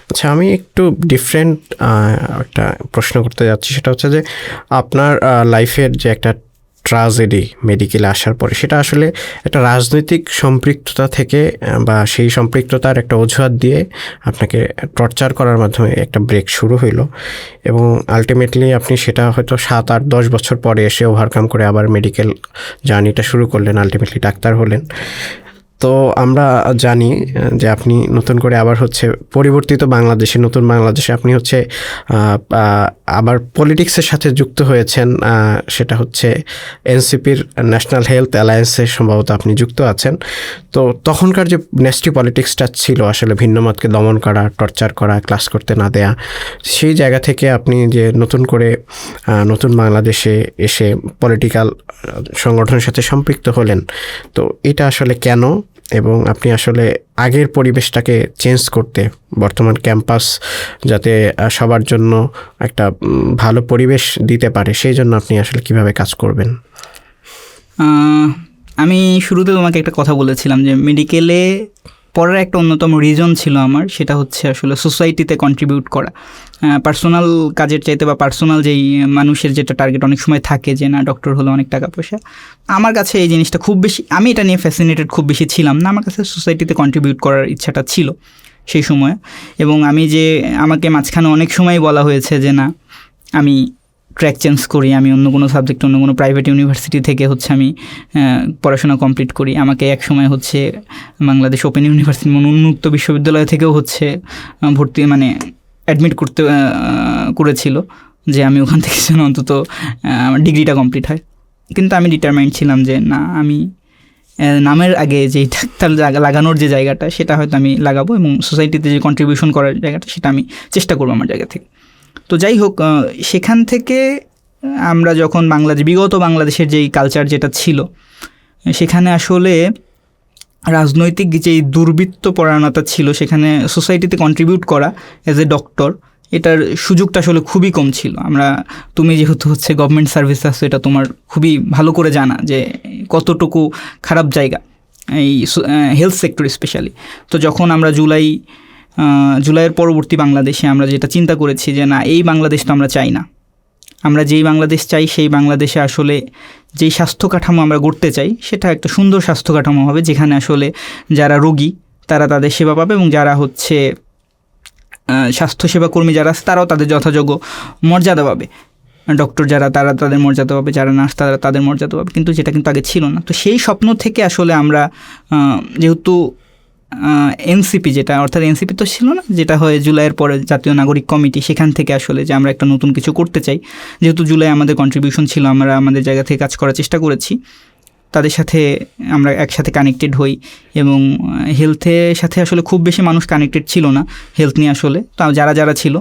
আচ্ছা, আমি একটু ডিফারেন্ট একটা প্রশ্ন করতে যাচ্ছি। সেটা হচ্ছে যে আপনার লাইফের যে একটা ট্রাজেডি মেডিকেলে আসার পরে, সেটা আসলে একটা রাজনৈতিক সম্পৃক্ততা থেকে বা সেই সম্পৃক্ততার একটা অজুহাত দিয়ে আপনাকে টর্চার করার মাধ্যমে একটা ব্রেক শুরু হইলো, এবং আলটিমেটলি আপনি সেটা হয়তো 7, 8, 10 বছর পরে এসে ওভারকাম করে আবার মেডিকেল জার্নিটা শুরু করলেন, আলটিমেটলি ডাক্তার হলেন। তো আমরা জানি যে আপনি নতুন করে আবার হচ্ছে পরিবর্তিত বাংলাদেশে, নতুন বাংলাদেশে আপনি হচ্ছে আবার পলিটিক্সের সাথে যুক্ত হয়েছেন। সেটা হচ্ছে এনসিপির ন্যাশনাল হেলথ অ্যালায়েন্সের সম্ভবত আপনি যুক্ত আছেন। তো তখনকার যে ন্যাস্টি পলিটিক্সটা ছিল, আসলে ভিন্নমতকে দমন করা, টর্চার করা, ক্লাস করতে না দেয়া, সেই জায়গা থেকে আপনি যে নতুন করে নতুন বাংলাদেশে এসে পলিটিক্যাল সংগঠনের সাথে সম্পৃক্ত হলেন, তো এটা আসলে কেন? এবং আপনি আসলে আগের পরিবেশটাকে চেঞ্জ করতে, বর্তমান ক্যাম্পাস যাতে সবার জন্য একটা ভালো পরিবেশ দিতে পারে, সেই জন্য আপনি আসলে কিভাবে কাজ করবেন? আমি শুরুতে তোমাকে একটা কথা বলেছিলাম যে মেডিকেলে পড়ার একটা অন্যতম রিজন ছিল আমার, সেটা হচ্ছে আসলে সোসাইটিতে কন্ট্রিবিউট করা। পার্সোনাল কাজের চাইতে বা পার্সোনাল যেই মানুষের যেটা টার্গেট অনেক সময় থাকে যে না ডক্টর হলো অনেক টাকা পয়সা, আমার কাছে এই জিনিসটা খুব বেশি, আমি এটা নিয়ে ফ্যাসিনেটেড খুব বেশি ছিলাম না। আমার কাছে সোসাইটিতে কন্ট্রিবিউট করার ইচ্ছাটা ছিল সেই সময়। এবং আমি যে আমাকে মাঝখানে অনেক সময় বলা হয়েছে যে না আমি ট্র্যাক চেঞ্জ করি, আমি অন্য কোনো সাবজেক্ট, অন্য কোনো প্রাইভেট ইউনিভার্সিটি থেকে হচ্ছে আমি পড়াশোনা কমপ্লিট করি। আমাকে এক সময় হচ্ছে বাংলাদেশ ওপেন ইউনিভার্সিটি উন্মুক্ত বিশ্ববিদ্যালয় থেকেও হচ্ছে ভর্তি মানে অ্যাডমিট করেছিল যে আমি ওখান থেকে যেন অন্তত আমার ডিগ্রিটা কমপ্লিট হয়। কিন্তু আমি ডিটারমাইন্ড ছিলাম যে না, আমি নামের আগে যেই ডাক্তার লাগানোর যে জায়গাটা, সেটা হয়তো আমি লাগাবো, এবং সোসাইটিতে যে কন্ট্রিবিউশন করার জায়গাটা, সেটা আমি চেষ্টা করবো আমার জায়গা থেকে। তো যাই হোক, সেখান থেকে আমরা যখন বিগত বাংলাদেশের যেই কালচার যেটা ছিল, সেখানে আসলে রাজনৈতিক যেই দুর্বৃত্ত পরায়ণতা ছিল, সেখানে সোসাইটিতে কন্ট্রিবিউট করা অ্যাজ এ ডক্টর, এটার সুযোগটা আসলে খুবই কম ছিল। তুমি যেহেতু হচ্ছে গভর্নমেন্ট সার্ভিস আছো, এটা তোমার খুবই ভালো করে জানা যে কতটুকু খারাপ জায়গা এই হেলথ সেক্টর স্পেশালি। তো যখন আমরা জুলাইয়ের পরবর্তী বাংলাদেশে আমরা যেটা চিন্তা করেছি যে না, এই বাংলাদেশ তো আমরা চাই না। আমরা যেই বাংলাদেশ চাই, সেই বাংলাদেশে আসলে যেই স্বাস্থ্য কাঠামো আমরা গড়তে চাই, সেটা একটা সুন্দর স্বাস্থ্য কাঠামো হবে, যেখানে আসলে যারা রোগী তারা তাদের সেবা পাবে, এবং যারা হচ্ছে স্বাস্থ্যসেবা কর্মী যারা আছে তারাও তাদের যথাযোগ্য মর্যাদা পাবে। ডক্টর যারা তারা তাদের মর্যাদা পাবে, যারা নার্স তারা তাদের মর্যাদা পাবে। কিন্তু যেটা কিন্তু আগে ছিল না। তো সেই স্বপ্ন থেকে আসলে আমরা যেহেতু এনসিপি, যেটা অর্থাৎ এনসিপি তো ছিল না, যেটা হয় জুলাইয়ের পরে জাতীয় নাগরিক কমিটি, সেখান থেকে আসলে যে আমরা একটা নতুন কিছু করতে চাই, যেহেতু জুলাই আমাদের কন্ট্রিবিউশন ছিল, আমরা আমাদের জায়গা থেকে কাজ করার চেষ্টা করেছি, তাদের সাথে আমরা একসাথে কানেক্টেড হই। এবং হেলথের সাথে আসলে খুব বেশি মানুষ কানেক্টেড ছিল না হেলথ নিয়ে আসলে, তা যারা ছিল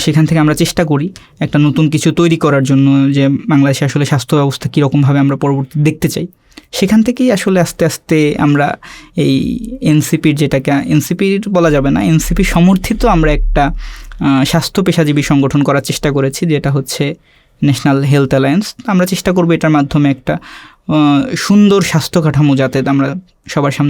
সেখান থেকে আমরা চেষ্টা করি একটা নতুন কিছু তৈরি করার জন্য, যে বাংলাদেশে আসলে স্বাস্থ্য ব্যবস্থা কীরকমভাবে আমরা পরবর্তী দেখতে চাই। সেখান থেকেই আসলে আস্তে আস্তে আমরা এই এনসিপির, যেটাকে এনসিপির বলা যাবে না, এনসিপি সমর্থিত আমরা একটা স্বাস্থ্য পেশাজীবী সংগঠন করার চেষ্টা করেছি, যেটা হচ্ছে ন্যাশনাল হেলথ অ্যালায়েন্স। আমরা চেষ্টা করবো এটার মাধ্যমে একটা সুন্দর স্বাস্থ্য কাঠামো যাতে আমরা সবার সামনে